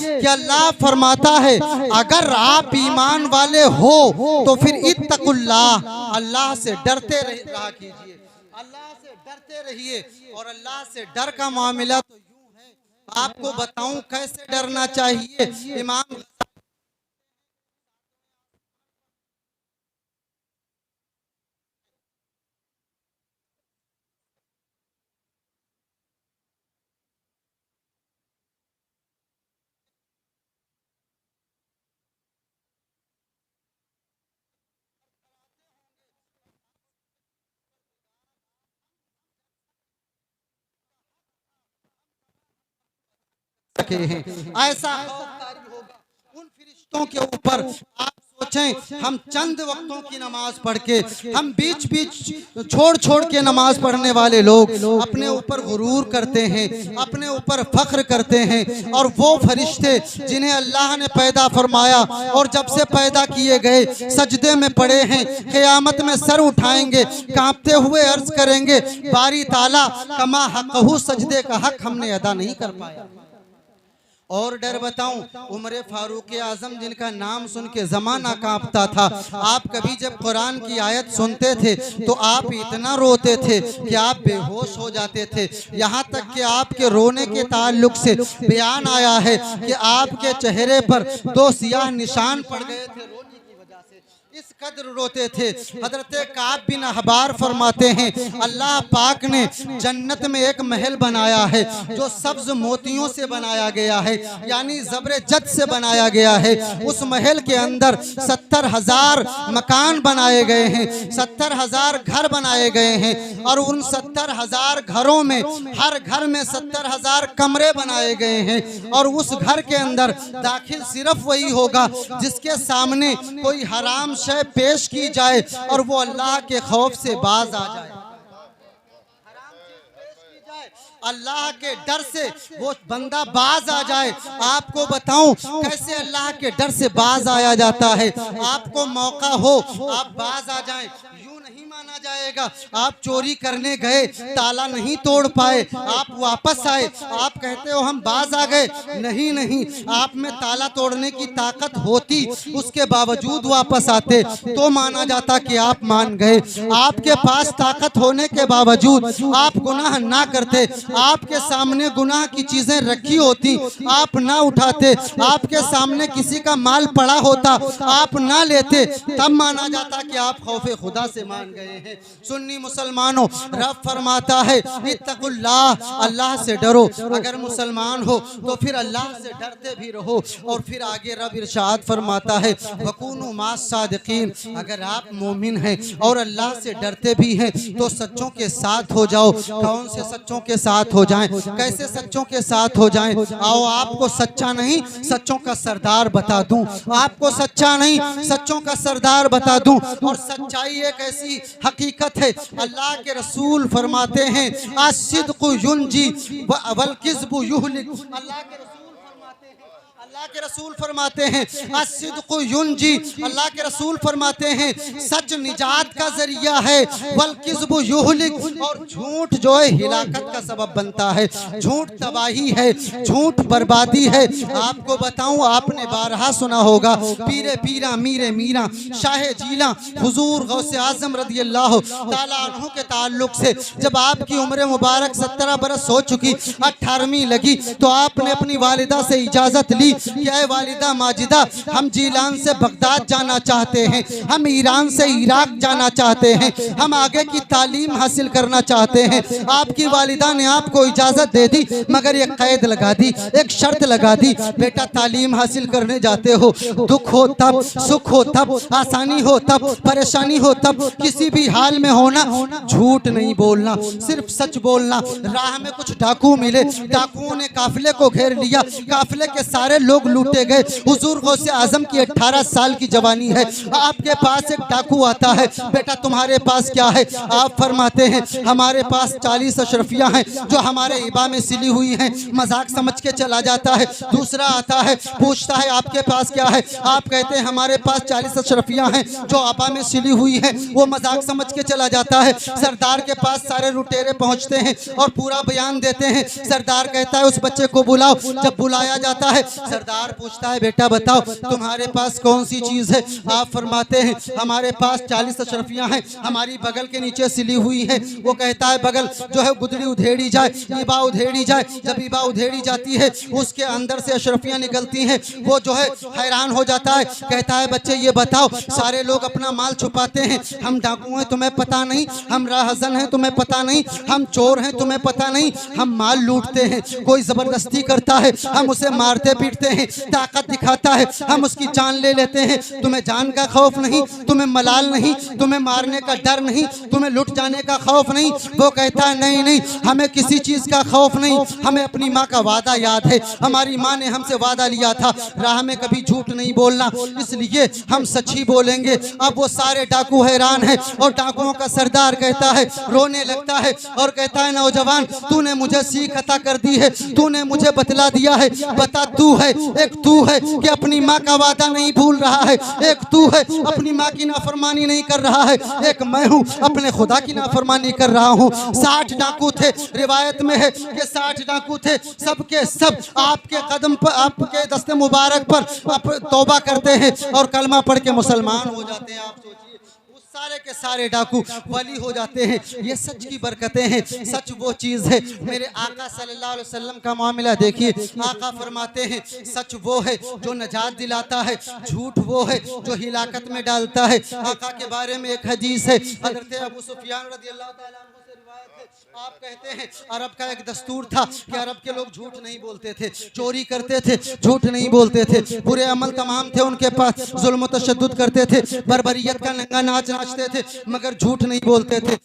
कि अल्लाह फरमाता है अगर आप ईमान वाले हो तो फिर इत्तकुल्लाह, अल्लाह से डरते रहा कीजिए, अल्लाह से डरते रहिए। और अल्लाह से डर का मामला तो यूं है, आपको बताऊं कैसे डरना चाहिए। इमाम सके हैं, ऐसा खौफकारी होगा उन फरिश्तों के ऊपर। आप सोचें, हम चंद वक्तों की नमाज पढ़ के, हम बीच बीच छोड़ छोड़ के नमाज पढ़ने वाले लोग अपने ऊपर गुरूर करते हैं, अपने ऊपर फख्र करते हैं। और वो फरिश्ते जिन्हें अल्लाह ने पैदा फरमाया और जब से पैदा किए गए सजदे में पड़े हैं, क़यामत में सर उठाएंगे, कांपते हुए अर्ज करेंगे बारी ताला कमा हक़हू, सजदे का हक हमने अदा नहीं कर पाया। और डर बताऊं, उमर फारूक आजम जिनका नाम सुन के ज़माना कांपता था, आप कभी जब कुरान की आयत सुनते थे तो आप इतना रोते थे कि आप बेहोश हो जाते थे। यहाँ तक कि आपके रोने के ताल्लुक से बयान आया है कि आपके चेहरे पर 2 सियाह निशान पड़ गए थे रोने की वजह से, इस कदर रोते थे। हजरत काब बिन अहबार फरमाते हैं अल्लाह पाक ने जन्नत में एक महल बनाया है जो सब्ज मोतियों से बनाया गया है, यानी ज़ब्र जद से बनाया गया है। उस महल के अंदर 70,000 मकान बनाए गए हैं, 70,000 घर बनाए गए हैं। और उन 70,000 घरों में हर घर में 70,000 कमरे बनाए गए हैं। और उस घर के अंदर दाखिल सिर्फ वही होगा जिसके सामने कोई हराम शय पेश की जाए और वो अल्लाह के खौफ से बाज आ जाए, अल्लाह के डर से वो बंदा बाज आ जाए। आपको बताऊं कैसे अल्लाह के डर से बाज आया जाता है। आपको मौका हो आप बाज आ जाएं, यूं नहीं माना जाएगा। आप चोरी करने गए, ताला नहीं तोड़ पाए, आप वापस आए, आप कहते हो हम बाज आ गए। नहीं नहीं, आप में ताला तोड़ने की ताकत होती, उसके बावजूद वापस आते तो माना जाता कि आप मान गए। आपके पास ताकत होने के बावजूद आप गुनाह ना करते, आपके सामने गुनाह की चीजें रखी होती आप ना उठाते, आपके सामने किसी का माल पड़ा होता आप ना लेते, तब माना जाता कि आप खौफे खुदा से मान गए हैं। सुन्नी मुसलमानों, रब फरमाता है इत्तकुल्लाह, अल्लाह से डरो। अगर मुसलमान हो तो फिर अल्लाह से डरते भी रहो। और फिर आगे रब इरशाद फरमाता है वकूनु मास सादिकीन, अगर आप मोमिन हैं और अल्लाह से डरते भी हैं तो सच्चों के साथ हो जाओ। कौन से सच्चों के साथ हो जाएं, कैसे सच्चों के साथ हो जाएं? आओ आपको सच्चा नहीं सच्चों का सरदार बता दूं, आपको सच्चा नहीं सच्चों का सरदार बता दूं। और सच्चाई एक ऐसी हकीकत है, अल्लाह के रसूल फरमाते हैं अस्सिद्क़ु युंजी वल किज़्बु युहलिक। अल्लाह के रसूल फरमाते हैं अस्सिद्क़ु युंजी, अल्लाह के रसूल फरमाते हैं सच निजात का जरिया है, वल किज़्बु युहलिक, और झूठ जो है हिलाकत का सबब बनता है। झूठ तबाही है, झूठ बर्बादी है। आपको बताऊं, आपने बारहा सुना होगा पीरे पीरा मीरे मीरा शाह जीला हुजूर गौसे आजम रज़ी अल्लाह ताला अन्हु के ताल्लुक से जब आपकी उम्र मुबारक 17 बरस हो चुकी, 18वीं लगी, तो आपने अपनी वालिदा से इजाज़त ली कि ऐ वालिदा माजिदा, हम जीलान से बगदाद जाना चाहते हैं, हम ईरान से इराक जाना चाहते हैं, हम आगे की तालीम हासिल करना चाहते हैं। आपकी वालिदा ने आपको इजाज़त दे दी, मगर एक कैद लगा दी, एक शर्त लगा दी, बेटा तालीम हासिल करने जाते हो, दुख हो तब, सुख हो तब, आसानी हो तब, परेशानी हो तब, किसी भी हाल में होना, झूठ नहीं बोलना, सिर्फ सच बोलना। राह में कुछ डाकू मिले, डाकुओं ने काफिले को घेर लिया, काफिले के सारे लोग लूटे गए। हुजूर गौसे आजम की 18 साल की जवानी है, आपके पास एक डाकू आता है, बेटा तुम्हारे पास क्या है? आप फरमाते हैं हमारे पास 40 अशरफियाँ हैं जो हमारे इबा में सिली हुई हैं। मजाक समझ के चला जाता है। दूसरा आता है, पूछता है आपके पास क्या है? आप कहते हैं हमारे पास 40 अशरफियाँ हैं जो आबा में सिली हुई हैं। वो मजाक समझ के चला जाता है। सरदार के पास सारे लुटेरे पहुँचते हैं और पूरा बयान देते हैं। सरदार कहता है उस बच्चे को बुलाओ। जब बुलाया जाता है। सरदार पूछता है बेटा बताओ तुम्हारे पास कौन सी चीज है? आप फरमाते हैं हमारे पास 40 अशरफियां हैं, हमारी बगल के नीचे सिली हुई है। वो कहता है बगल जो है गुदड़ी उधेड़ी जाए, ईबा उधेड़ी जाए। जब ईबा उधेड़ी जाती है उसके अंदर से अशरफियां निकलती हैं। वो जो है हैरान हो जाता है, कहता है बच्चे ये बताओ सारे लोग अपना माल छुपाते हैं, हम डाकू हैं तुम्हें पता नहीं, हम राहजन हैं तुम्हें पता नहीं, हम चोर हैं तुम्हें पता नहीं, हम माल लूटते हैं। कोई जबरदस्ती करता है हम उसे मारते पीटते हैं, ताकत दिखाता है हम उसकी जान ले लेते हैं। तुम्हें जान का खौफ नहीं, तुम्हें मलाल नहीं, तुम्हें मारने का डर नहीं, तुम्हें लुट जाने का खौफ नहीं। वो कहता है नहीं नहीं हमें किसी चीज का खौफ नहीं, हमें अपनी माँ का वादा याद है, हमारी माँ ने हमसे वादा लिया था राह में कभी झूठ नहीं बोलना, इसलिए हम सच ही बोलेंगे। अब वो सारे डाकू हैरान है और डाकुओं का सरदार कहता है, रोने लगता है और कहता है नौजवान तूने मुझे सीख अता कर दी है, तूने मुझे बतला दिया है। बता तू है, एक तू है कि अपनी माँ का वादा नहीं भूल रहा है, एक तू है अपनी माँ की नाफरमानी नहीं कर रहा है, एक मैं हूँ अपने खुदा की नाफरमानी कर रहा हूँ। 60 डाकू थे, रिवायत में है कि 60 डाकू थे, सबके सब आपके कदम पर, आपके दस्ते मुबारक पर आप तौबा करते हैं और कलमा पढ़ के मुसलमान हो जाते हैं। आप सोचिए उस सारे के सारे डाकू वली हो जाते हैं। ये सच की बरकतें हैं, सच वो चीज़ है। मेरे आका सल्लल्लाहु अलैहि वसल्लम का मामला देखिए, आका फरमाते हैं सच वो है जो नजात दिलाता है, झूठ वो है जो हिलाकत में डालता है। आका के बारे में एक हदीस है, हज़रत अबू सुफियान रज़ियल्लाहु ताला अन्हु से रिवायत है। आप कहते हैं अरब का एक दस्तूर था कि अरब के लोग झूठ नहीं बोलते थे, चोरी करते थे, झूठ नहीं बोलते थे, बुरे अमल तमाम थे उनके पास, जुल्म तशद्दुद करते थे, बर्बरियत का नंगा नाच नाचते थे, मगर झूठ नहीं बोलते थे।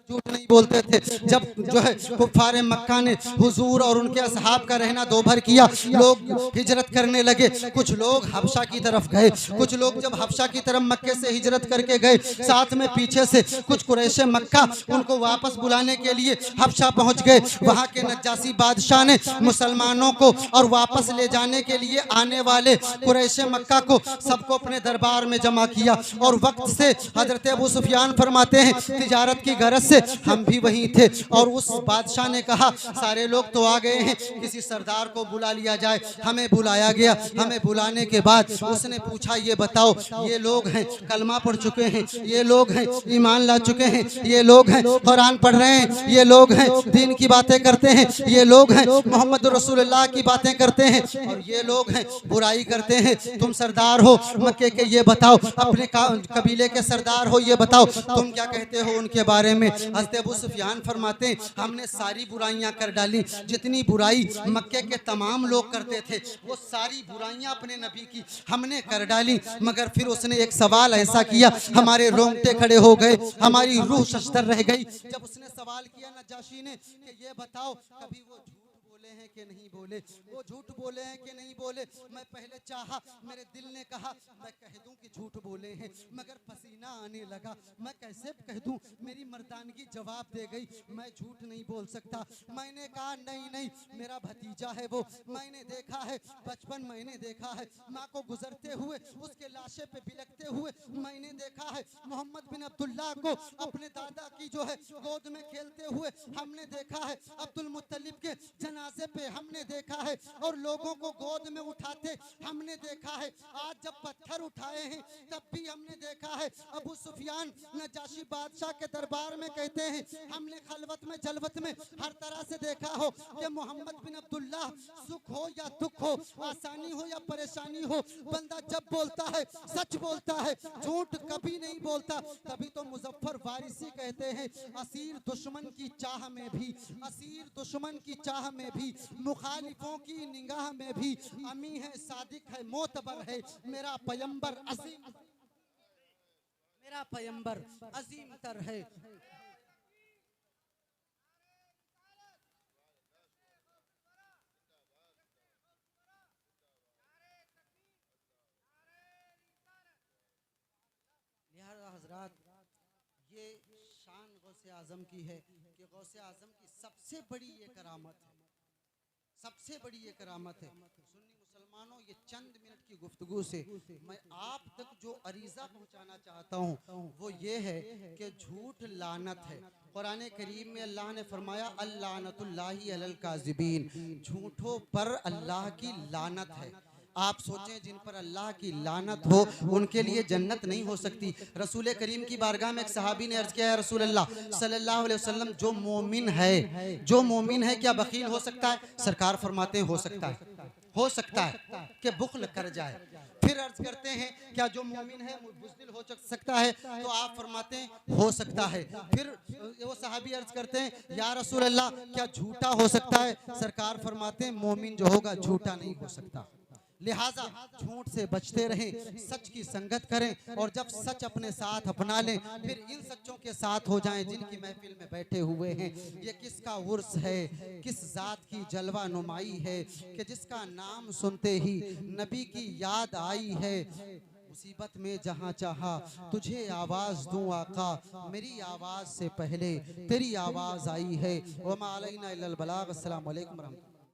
झूठ नहीं बोलते थे। जब जो है कुफारे मक्का ने हुजूर और उनके असहाब का रहना दो भर किया, लोग हिजरत करने लगे। कुछ लोग हबशा की तरफ गए, कुछ लोग जब हबशा की तरफ मक्के से हिजरत करके गए, साथ में पीछे से कुछ कुरैशे मक्का उनको वापस बुलाने के लिए हबशा पहुंच गए। वहां के नजासी बादशाह ने मुसलमानों को और वापस ले जाने के लिए आने वाले कुरैशे मक्का को सबको अपने दरबार में जमा किया। और वक्त से हजरत अबू सुफियान फरमाते हैं तिजारत की गरज से हम भी वहीं थे और उस बादशाह ने कहा सारे लोग तो आ गए हैं, किसी सरदार को बुला लिया जाए। हमें बुलाया गया, हमें बुलाने के बाद उसने पूछा ये बताओ ये लोग हैं कलमा पढ़ चुके हैं, ये लोग हैं ईमान ला चुके हैं, ये लोग हैं कुरान पढ़ रहे हैं, ये लोग हैं दीन की बातें करते हैं, ये लोग हैं मोहम्मद रसूलुल्लाह की बातें करते हैं, और ये लोग हैं बुराई करते हैं। तुम सरदार हो मक्के के, ये बताओ अपने कबीले के सरदार हो, ये बताओ तुम क्या कहते हो उनके बारे में। हज़रत अबू सुफियान फरमाते हैं हमने सारी बुराइयां कर डाली, जितनी बुराई मक्के के तमाम लोग करते थे वो सारी बुराइयां अपने नबी की हमने कर डाली। मगर फिर उसने एक सवाल ऐसा किया हमारे रोंगटे खड़े हो गए, हमारी रूह शस्तर रह गई। जब उसने सवाल किया नजाशी ने कि ये बताओ कभी वो हैं कि नहीं बोले, वो झूठ बोले हैं कि नहीं बोले। मैं पहले चाहा, मेरे दिल ने कहा मैं कह दूं कि झूठ बोले हैं, मगर पसीना आने लगा, मैं कैसे कह दूं, मेरी मर्दानगी जवाब दे गई मैं झूठ नहीं बोल सकता। मैंने कहा नहीं नहीं मेरा भतीजा है वो, मैंने देखा है बचपन, मैंने देखा है माँ को गुजरते हुए, उसके लाशे पे बिलकते हुए, मैंने देखा है मोहम्मद बिन अब्दुल्लाह को अपने दादा की जो है गोद में खेलते हुए हमने देखा है, अब्दुल मुत्तलिब के जनाजे पे हमने देखा है, और लोगों को गोद में उठाते हमने देखा है। आज जब पत्थर उठाए हैं तब भी हमने देखा है। अबू सुफियान नजाशी बादशाह के दरबार में कहते हैं हमने खलवत में जलवत में हर तरह से देखा हो कि मोहम्मद बिन अब्दुल्लाह सुख हो या दुख हो, आसानी हो या परेशानी हो, बंदा जब बोलता है सच बोलता है, झूठ कभी नहीं बोलता। तभी तो मुजफ्फर वारिसी कहते हैं असीर दुश्मन की चाह में भी, असीर दुश्मन की चाह में भी, मुखालिफों की निगाह में भी, अमी है सादिक है मोतबर है, मेरा पैगंबर अजीम, मेरा पैगंबर अजीम तर है। लिहाजा हजरात ये शान गौसे आजम की है कि गौसे आजम की सबसे बड़ी ये करामत है, सबसे बड़ी ये करामत है। सुन्नी मुसलमान मुसलमानों, ये चंद मिनट की गुफ्तगू से मैं आप तक जो अरीज़ा पहुंचाना चाहता हूं वो ये है कि झूठ लानत है। कुरान करीम में अल्लाह ने फरमाया अल्लानतुल्लाहि अलल काज़िबीन, झूठों पर अल्लाह की लानत है। आप सोचें, जिन पर अल्लाह की लानत हो उनके लिए जन्नत नहीं हो सकती। रसूल करीम की बारगाह में एक सहाबी ने अर्ज किया, है रसूल अल्लाह सल्लल्लाहु अलैहि वसल्लम, जो मोमिन है, जो मोमिन है क्या बखील हो सकता है? सरकार फरमाते हैं हो सकता है, हो सकता है कि बुख्ल कर जाए। फिर अर्ज करते हैं क्या जो मोमिन है बुज़दिल हो सकता है? तो आप फरमाते हैं हो सकता है। फिर वो सहाबी अर्ज करते हैं या रसूल अल्लाह क्या झूठा हो सकता है? सरकार फरमाते हैं मोमिन जो होगा झूठा नहीं हो सकता। लिहाजा झूठ से बचते रहें, सच की संगत करें, और जब सच अपने साथ अपना लें फिर इन सच्चों के साथ हो जाएं जिनकी महफिल में बैठे हुए हैं। ये किसका उर्स है, किस जात की जलवा नुमाई है कि जिसका नाम सुनते ही नबी की याद आई है। मुसीबत में जहाँ चाहा तुझे आवाज़ दूं आका, मेरी आवाज़ से पहले तेरी आवाज़ आई है। वमा अलैना इल्लल बलाग। अस्सलामु अलैकुम।